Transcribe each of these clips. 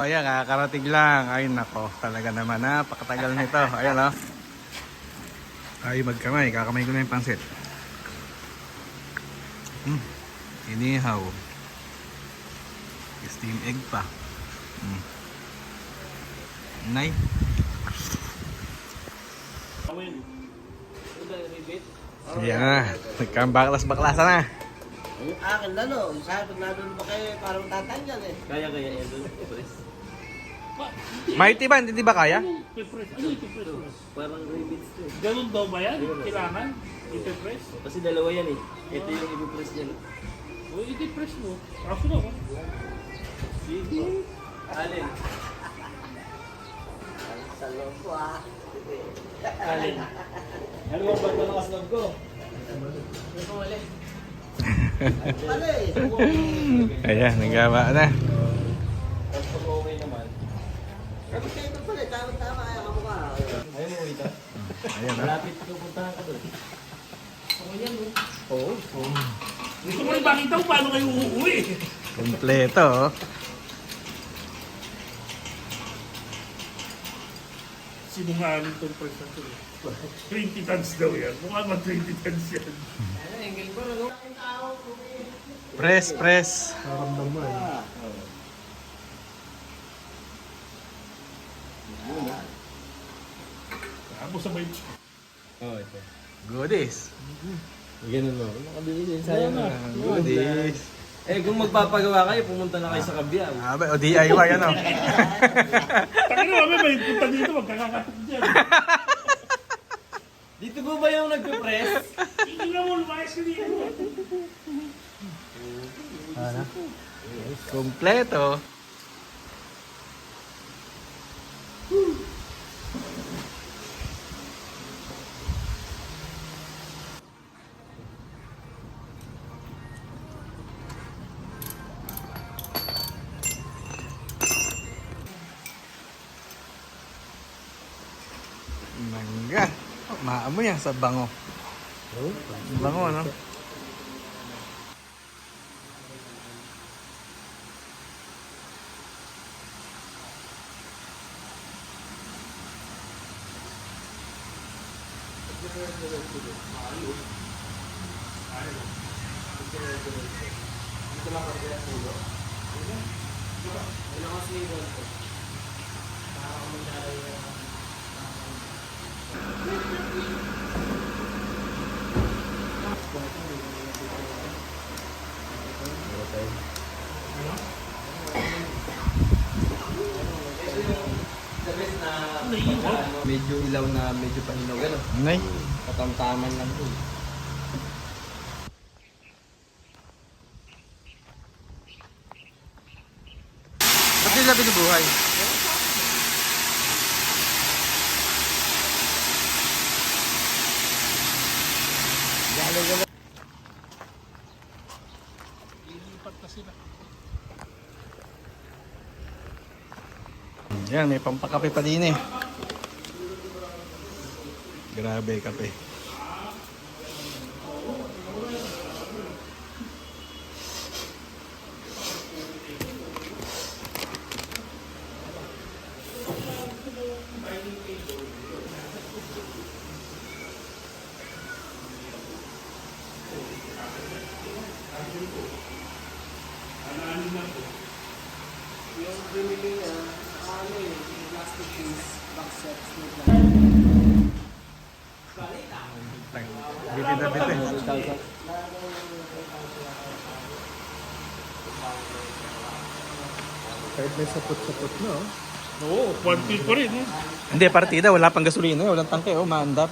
Ayan, kakarating lang. Ay nako, talaga naman napakatagal nito. Ayan o. Ay magkamay, kakamay ko na yung pansit. Inihaw. Steam egg pa. Nay. Ayan, nagkambaklas-baklasan na. Yung akin lalo, sabi pag nandun ba kayo, parang tatanggal eh. Kaya yan doon, press. Mighty ba? Hindi ba kaya? Ipe-press. Ano ipe-press? Parang ribbons to eh. Ganun daw ba yan? Kailangan? Ipe-press? Kasi dalawa yan eh. Ito yung ipe-press niya. O ipe-press mo. Kaso na ko. Sige. Alin? Sa loob ko ah. Alin? Ano bang ba't malakas loob ko? Pala eh. Ayan, nagawa na. Tapos pag okay naman. Sabi kayo ito pala, tama-tama ayaw ka mukha. Ayaw mo ito. Ayan na. Malapit pupuntahan ka doon. Oo. Gusto mo rin makita kung paano kayo uuwi. Kompleto. Oh. Sinungaling tong person to. 20 tons daw yan. Mukha mag 20 tons yan. Press. Tapos sabay. Oo, ito. Goodies. Ganun mo. Nakabili din sa'yo na. Goodies. Eh, kung magpapagawa kayo, pumunta na kayo sa Kabyao. O DIY ano. Taki na kami, may punta dito, magkakakatok dyan. Dito po ba yung nagpe-press? Hindi na mo, lumayas ka dito. Kompleto. Mangga. Maamoy yan sa bango. Bango ano? Medyo ilaw na medyo pahilaw. Gano'n. Nay. Katamtaman lang po. Ba't nila binubuhay? Yan, may pampakape pa din eh. Grabe kape. Yung bumili niya, ano eh, yung plastic case, box sets nila. Biti na biti. Kahit may sapot-sapot na, oh. Oo, 1 pa rin. Hindi, partida. Wala pang gasolina. Walang tangke. Oh, maandar.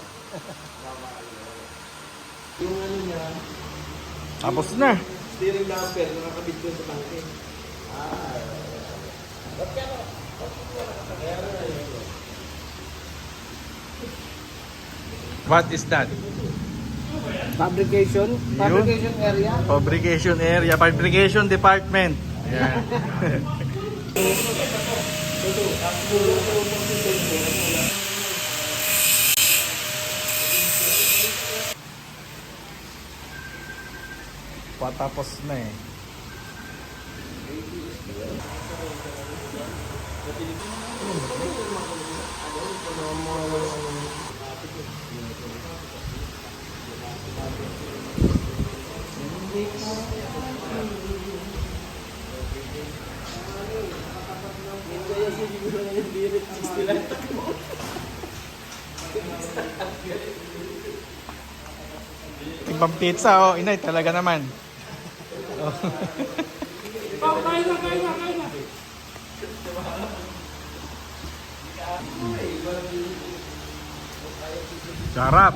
Yung ano niya, Tapos na. steering damper, nakakabit ko sa tangke. What is that? Fabrication? Fabrication area? Fabrication area. Fabrication department. Yan. Patapos na eh. Kaya siguro na yung birit 60 lang. Ibang pizza, oh. Inay, talaga naman. Oh. Kain na. Sarap.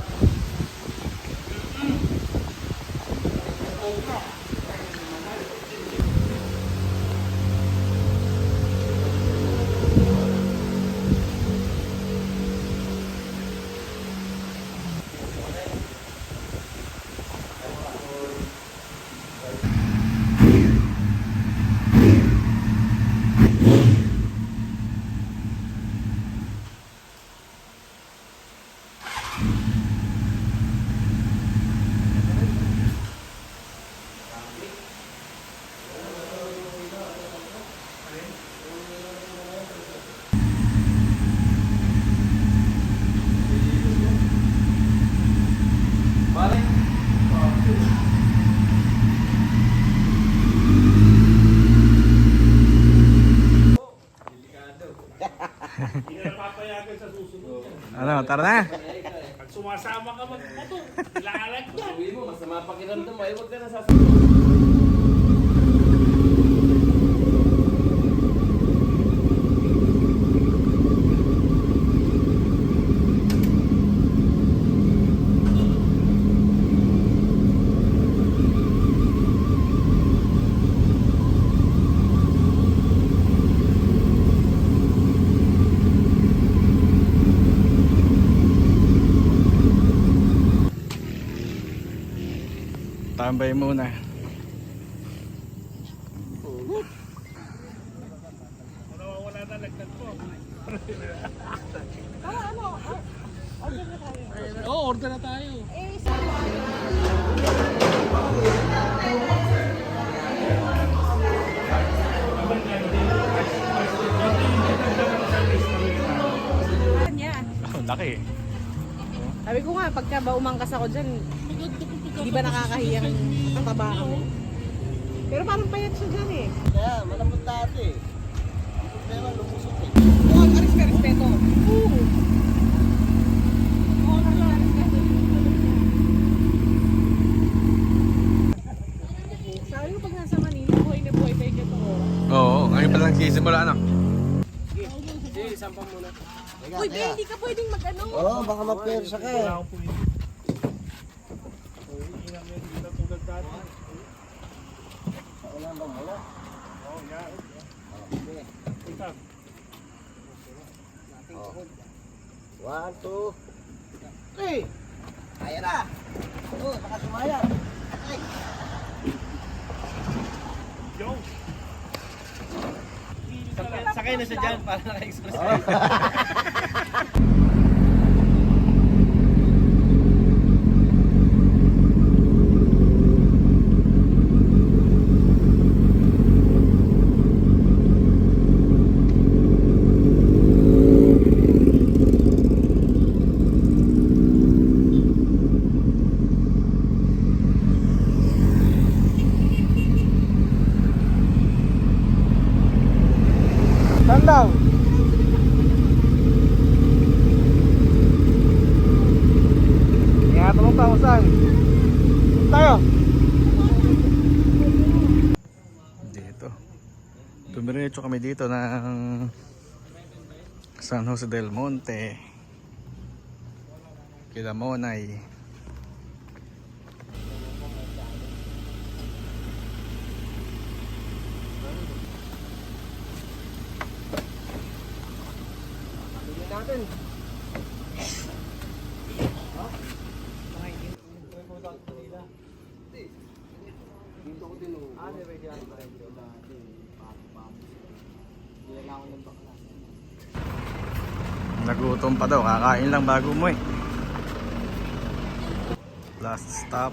Hindi ka napapayagan sa susunod. Ano, tara na. Pag sumasama ka magmotor, ilalag yan. Uwi mo, masama pakiramdam mo. Huwag ka na sasabihin. Tambay muna. Nawawala na lagdag ko. Oo, order na tayo. Niya. Oh, laki. Sabi ko nga, pagka ba umangkas ako dyan, di ba nakakahiyang kataba ako? Pero parang payat siya dyan eh. Kaya, malambot dati. Pero lumusot eh. Oo, aris ka respeto. Oo. Oo, respeto. Sabi ko pag nasa Manila, buhay na buhay tayo dito. Oo, ngayon pa lang sisimula, ano? Sige, sampang muna. Uy, Ben, hindi ka pwedeng mag-ano. Oo, baka magpersa ka eh. Wala akong puwede. Hindi namin dito tulad dati. Wala bang wala? Oo, yan. Ika. 1, 2, 3. Kaya na. Oo, baka sumaya. Ay. Yo. Sakay na siya dyan para naka-express. Tandang! Ingatan mo pa kung saan. Tayo! Dito. Dumiretso kami dito ng San Jose del Monte. Kilamonay. Natin. Dito ko din oh. Ano ba yan? Nagutom pa daw, kakain lang bago mo eh. Last stop.